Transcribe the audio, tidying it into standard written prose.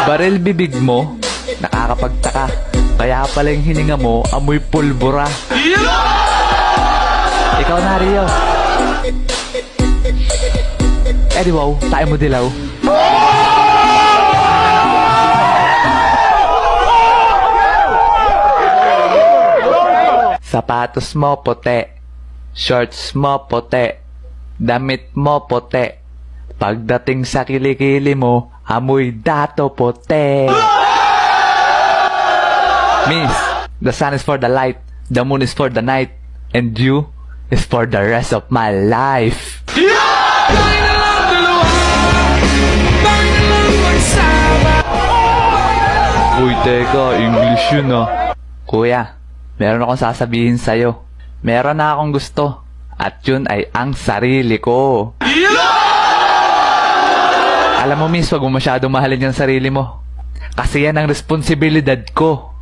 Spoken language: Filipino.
Baril bibig mo, nakakapagtaka. Kaya pala yung hininga mo, amoy pulbura. Ikaw na, Rio. Eh di wow, tayo mo dilaw. Sapatos mo puti, shorts mo puti, damit mo puti. Pagdating sa kilikili mo, amoy dato puti. Miss, the sun is for the light, the moon is for the night, and you is for the rest of my life. Uy, teka, English yun ah. Kuya, meron akong sasabihin sa'yo. Meron na akong gusto, at yun ay ang sarili ko. Alam mo, miss, wag mo masyadong mahalin yung sarili mo. Kasi yan ang responsibilidad ko.